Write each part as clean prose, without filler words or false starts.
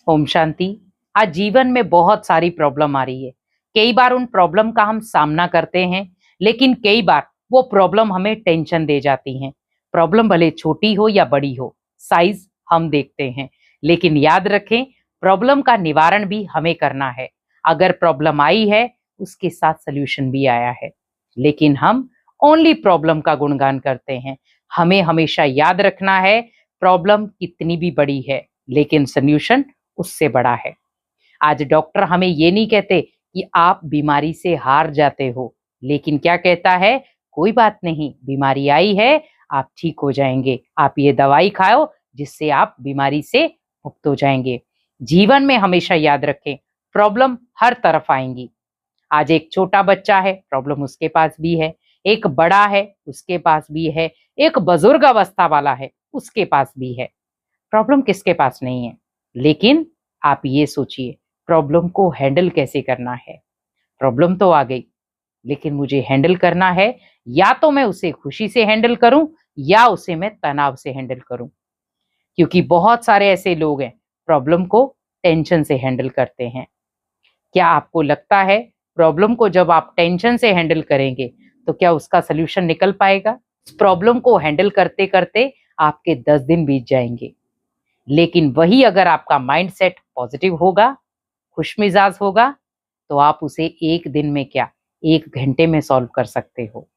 ओम शांति। आज जीवन में बहुत सारी प्रॉब्लम आ रही है। कई बार उन प्रॉब्लम का हम सामना करते हैं, लेकिन कई बार वो प्रॉब्लम हमें टेंशन दे जाती हैं। प्रॉब्लम भले छोटी हो या बड़ी हो, साइज हम देखते हैं, लेकिन याद रखें, प्रॉब्लम का निवारण भी हमें करना है। अगर प्रॉब्लम आई है, उसके साथ सॉल्यूशन भी आया है, लेकिन हम ओनली प्रॉब्लम का गुणगान करते हैं। हमें हमेशा याद रखना है, प्रॉब्लम कितनी भी बड़ी है, लेकिन सॉल्यूशन उससे बड़ा है। आज डॉक्टर हमें ये नहीं कहते कि आप बीमारी से हार जाते हो, लेकिन क्या कहता है, कोई बात नहीं, बीमारी आई है, आप ठीक हो जाएंगे। आप ये दवाई खाओ, जिससे आप बीमारी से मुक्त हो जाएंगे। जीवन में हमेशा याद रखें, प्रॉब्लम हर तरफ आएंगी। आज एक छोटा बच्चा है, प्रॉब्लम उसके पास भी है। एक बड़ा है, उसके पास भी है। एक बुजुर्ग अवस्था वाला है, उसके पास भी है। प्रॉब्लम किसके पास नहीं है? लेकिन आप ये सोचिए, प्रॉब्लम को हैंडल कैसे करना है। प्रॉब्लम तो आ गई, लेकिन मुझे हैंडल करना है, या तो मैं उसे खुशी से हैंडल करूं, या उसे मैं तनाव से हैंडल करूं। क्योंकि बहुत सारे ऐसे लोग हैं, प्रॉब्लम को टेंशन से हैंडल करते हैं। क्या आपको लगता है, प्रॉब्लम को जब आप टेंशन से हैंडल करेंगे, तो क्या उसका सलूशन निकल पाएगा? प्रॉब्लम को हैंडल करते करते आपके 10 दिन बीत जाएंगे, लेकिन वही अगर आपका माइंडसेट पॉजिटिव होगा, खुशमिजाज होगा, तो आप उसे एक दिन में क्या, 1 घंटे में सॉल्व कर सकते हो।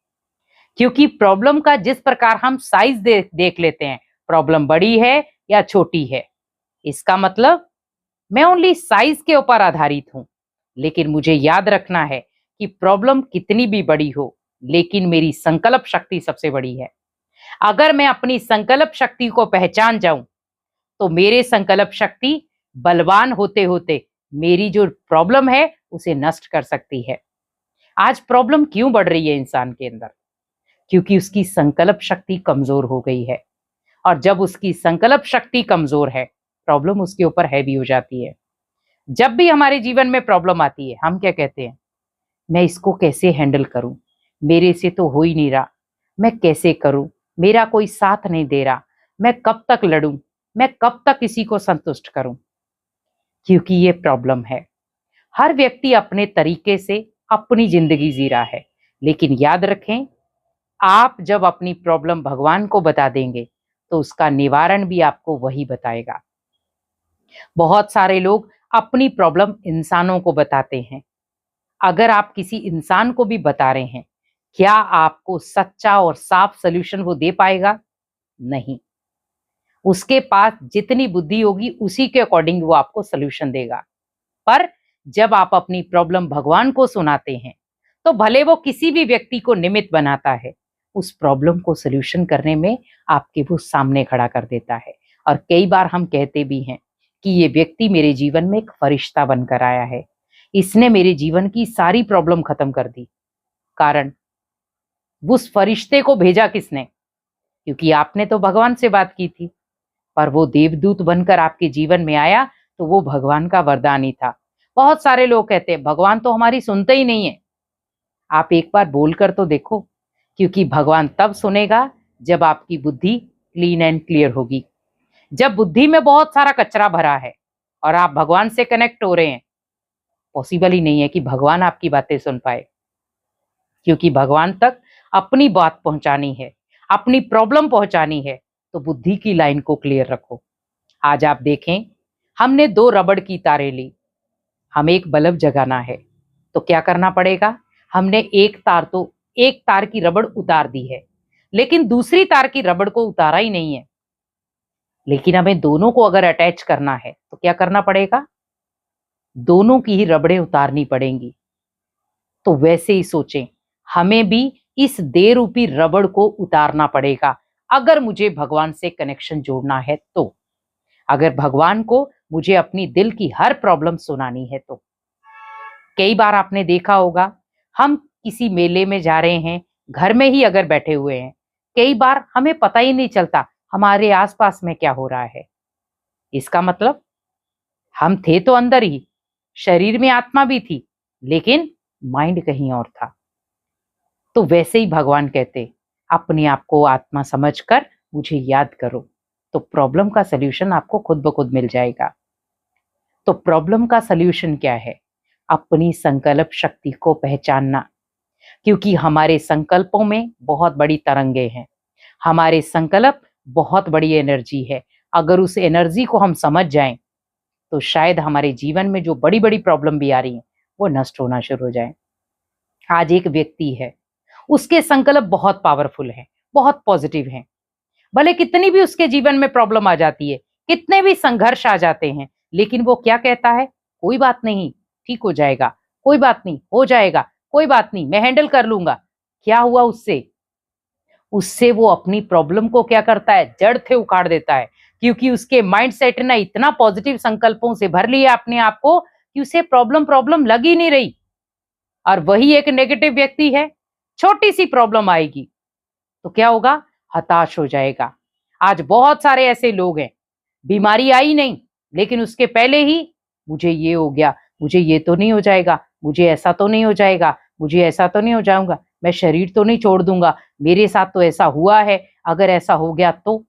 क्योंकि प्रॉब्लम का जिस प्रकार हम साइज देख लेते हैं, प्रॉब्लम बड़ी है या छोटी है, इसका मतलब मैं ओनली साइज के ऊपर आधारित हूं। लेकिन मुझे याद रखना है कि प्रॉब्लम कितनी भी बड़ी हो, लेकिन मेरी संकल्प शक्ति सबसे बड़ी है। अगर मैं अपनी संकल्प शक्ति को पहचान जाऊं, तो मेरे संकल्प शक्ति बलवान होते होते मेरी जो प्रॉब्लम है उसे नष्ट कर सकती है। आज प्रॉब्लम क्यों बढ़ रही है इंसान के अंदर? क्योंकि उसकी संकल्प शक्ति कमजोर हो गई है। और जब उसकी संकल्प शक्ति कमजोर है, प्रॉब्लम उसके ऊपर हैवी हो जाती है। जब भी हमारे जीवन में प्रॉब्लम आती है, हम क्या कहते हैं, मैं इसको कैसे हैंडल करूं, मेरे से तो हो ही नहीं रहा, मैं कैसे करूं, मेरा कोई साथ नहीं दे रहा, मैं कब तक लड़ूं, मैं कब तक इसी को संतुष्ट करूं। क्योंकि ये प्रॉब्लम है। हर व्यक्ति अपने तरीके से अपनी जिंदगी जी रहा है, लेकिन याद रखें, आप जब अपनी प्रॉब्लम भगवान को बता देंगे, तो उसका निवारण भी आपको वही बताएगा। बहुत सारे लोग अपनी प्रॉब्लम इंसानों को बताते हैं। अगर आप किसी इंसान को भी बता रहे हैं, क्या आपको सच्चा और साफ सॉल्यूशन वो दे पाएगा? नहीं। उसके पास जितनी बुद्धि होगी, उसी के अकॉर्डिंग वो आपको सॉल्यूशन देगा। पर जब आप अपनी प्रॉब्लम भगवान को सुनाते हैं, तो भले वो किसी भी व्यक्ति को निमित्त बनाता है, उस प्रॉब्लम को सॉल्यूशन करने में आपके वो सामने खड़ा कर देता है। और कई बार हम कहते भी हैं कि ये व्यक्ति मेरे जीवन में एक फरिश्ता बनकर आया है, इसने मेरे जीवन की सारी प्रॉब्लम खत्म कर दी। कारण, उस फरिश्ते को भेजा किसने? क्योंकि आपने तो भगवान से बात की थी। पर वो देवदूत बनकर आपके जीवन में आया, तो वो भगवान का वरदान ही था। बहुत सारे लोग कहते हैं भगवान तो हमारी सुनते ही नहीं है। आप एक बार बोलकर तो देखो, क्योंकि भगवान तब सुनेगा जब आपकी बुद्धि क्लीन एंड क्लियर होगी। जब बुद्धि में बहुत सारा कचरा भरा है और आप भगवान से कनेक्ट हो रहे हैं, पॉसिबल ही नहीं है कि भगवान आपकी बातें सुन पाए। क्योंकि भगवान तक अपनी बात पहुंचानी है, अपनी प्रॉब्लम पहुंचानी है, तो बुद्धि की लाइन को क्लियर रखो। आज आप देखें, हमने 2 रबड़ की तारें ली, हमें एक बल्ब जगाना है, तो क्या करना पड़ेगा? हमने एक तार की रबड़ उतार दी है, लेकिन दूसरी तार की रबड़ को उतारा ही नहीं है। लेकिन हमें दोनों को अगर अटैच करना है, तो क्या करना पड़ेगा? दोनों की ही रबड़ें उतारनी पड़ेंगी। तो वैसे ही सोचें, हमें भी इस देह रूपी रबड़ को उतारना पड़ेगा, अगर मुझे भगवान से कनेक्शन जोड़ना है तो। अगर भगवान को मुझे अपनी दिल की हर प्रॉब्लम सुनानी है तो। कई बार आपने देखा होगा, हम किसी मेले में जा रहे हैं, घर में ही अगर बैठे हुए हैं, कई बार हमें पता ही नहीं चलता हमारे आसपास में क्या हो रहा है। इसका मतलब, हम थे तो अंदर ही, शरीर में आत्मा भी थी, लेकिन माइंड कहीं और था। तो वैसे ही भगवान कहते, अपने आप को आत्मा समझकर मुझे याद करो, तो प्रॉब्लम का सलूशन आपको खुद ब खुद मिल जाएगा। तो प्रॉब्लम का सॉल्यूशन क्या है? अपनी संकल्प शक्ति को पहचानना, क्योंकि हमारे संकल्पों में बहुत बड़ी तरंगे हैं। हमारे संकल्प बहुत बड़ी एनर्जी है। अगर उस एनर्जी को हम समझ जाएं, तो शायद हमारे जीवन में जो बड़ी-बड़ी प्रॉब्लम भी आ रही हैं, वो नष्ट होना शुरू हो जाएँ। आज एक व्यक्ति है, उसके संकल्प बहुत पावरफुल हैं, बहुत पॉजिटिव हैं। भले कितनी भी उसके जीवन में प्रॉब्लम आ जाती है, कितने भी संघर्ष आ जाते हैं, लेकिन वो क्या कहता है? कोई बात नहीं, ठीक हो जाएगा, कोई बात नहीं, हो जाएगा, कोई बात नहीं, मैं हैंडल कर लूँगा। क्या हुआ उससे? उससे वो अपनी प्रॉब्लम को क्या करता है? जड़ से उखाड़ देता है, क्योंकि उसके माइंडसेट ने इतना पॉजिटिव संकल्पों से भर लिया अपने आप को कि उसे प्रॉब्लम प्रॉब्लम लग ही नहीं रही। और वही एक नेगेटिव व्यक्ति है, छोटी-सी प्रॉब्लम आएगी तो क्या होगा? हताश हो जाएगा। आज बहुत सारे ऐसे लोग हैं, बीमारी आई नहीं, लेकिन उसके पहले ही मुझे ये हो गया, मुझे ये तो नहीं हो जाएगा, मुझे ऐसा तो नहीं हो जाएगा, मुझे ऐसा तो नहीं हो जाऊँगा, मैं शरीर तो नहीं छोड़ दूँगा, मेरे साथ तो ऐसा हुआ है, अगर ऐसा हो गया तो?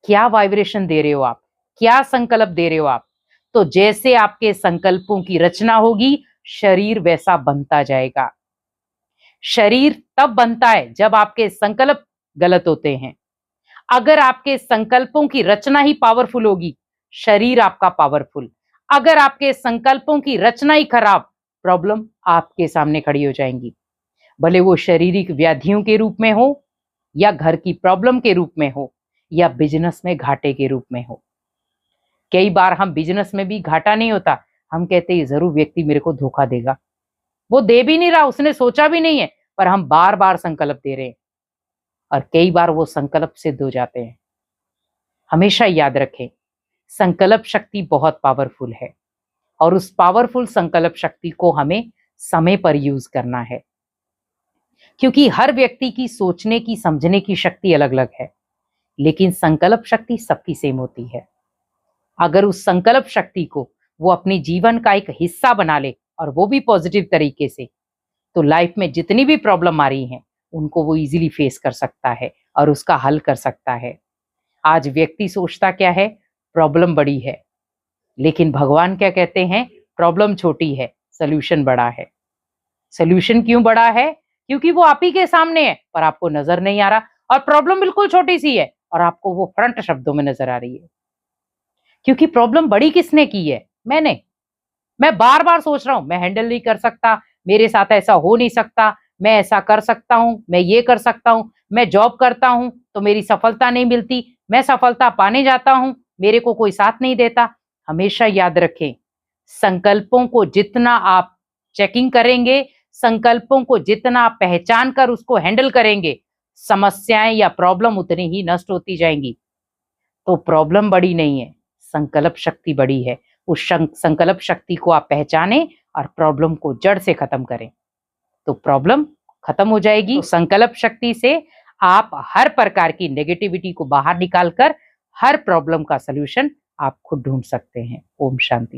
क्या वाइब्रेशन दे रहे हो आप? क्या संकल्प दे रहे हो आप? तो जैसे आपके संकल्पों की रचना होगी, शरीर वैसा बनता जाएगा। शरीर तब बनता है जब आपके संकल्प गलत होते हैं। अगर आपके संकल्पों की रचना ही पावरफुल होगी, शरीर आपका पावरफुल। अगर आपके संकल्पों की रचना ही खराब, प्रॉब्लम आपके सामने खड़ी हो जाएंगी। भले वो शारीरिक व्याधियों के रूप में हो, या घर की प्रॉब्लम के रूप में हो, या बिजनेस में घाटे के रूप में हो। कई बार हम बिजनेस में भी घाटा नहीं होता, हम कहते हैं जरूर व्यक्ति मेरे को धोखा देगा। वो दे भी नहीं रहा, उसने सोचा भी नहीं है, पर हम बार बार संकल्प दे रहे हैं और कई बार वो संकल्प सिद्ध हो जाते हैं। हमेशा याद रखें, संकल्प शक्ति बहुत पावरफुल है और उस पावरफुल संकल्प शक्ति को हमें समय पर यूज करना है, क्योंकि हर व्यक्ति की सोचने की समझने की शक्ति अलग अलग है, लेकिन संकल्प शक्ति सबकी सेम होती है। अगर उस संकल्प शक्ति को वो अपने जीवन का एक हिस्सा बना ले, और वो भी पॉजिटिव तरीके से, तो लाइफ में जितनी भी प्रॉब्लम आ रही हैं, उनको वो इजीली फेस कर सकता है और उसका हल कर सकता है। आज व्यक्ति सोचता क्या है? प्रॉब्लम बड़ी है, लेकिन भगवान क्या कहते हैं? प्रॉब्लम छोटी है, सॉल्यूशन बड़ा है। सॉल्यूशन क्यों बड़ा है? क्योंकि वो आप ही के सामने है, पर आपको नजर नहीं आ रहा, और प्रॉब्लम बिल्कुल छोटी सी है और आपको वो फ्रंट शब्दों में नजर आ रही है। क्योंकि प्रॉब्लम बड़ी किसने की है? मैंने। मैं बार बार सोच रहा हूं मैं हैंडल नहीं कर सकता, मेरे साथ ऐसा हो नहीं सकता, मैं ऐसा कर सकता हूं, मैं ये कर सकता हूं, मैं जॉब करता हूं तो मेरी सफलता नहीं मिलती, मैं सफलता पाने जाता हूं, मेरे को कोई साथ नहीं देता। हमेशा याद रखें, संकल्पों को जितना आप चेकिंग करेंगे, संकल्पों को जितना आप पहचान कर उसको हैंडल करेंगे, समस्याएं या प्रॉब्लम उतनी ही नष्ट होती जाएंगी। तो प्रॉब्लम बड़ी नहीं है, संकल्प शक्ति बड़ी है। उस संकल्प शक्ति को आप पहचानें और प्रॉब्लम को जड़ से खत्म करें, तो प्रॉब्लम खत्म हो जाएगी। तो संकल्प शक्ति से आप हर प्रकार की नेगेटिविटी को बाहर निकालकर हर प्रॉब्लम का सलूशन आप खुद ढूंढ सकते हैं। ओम शांति।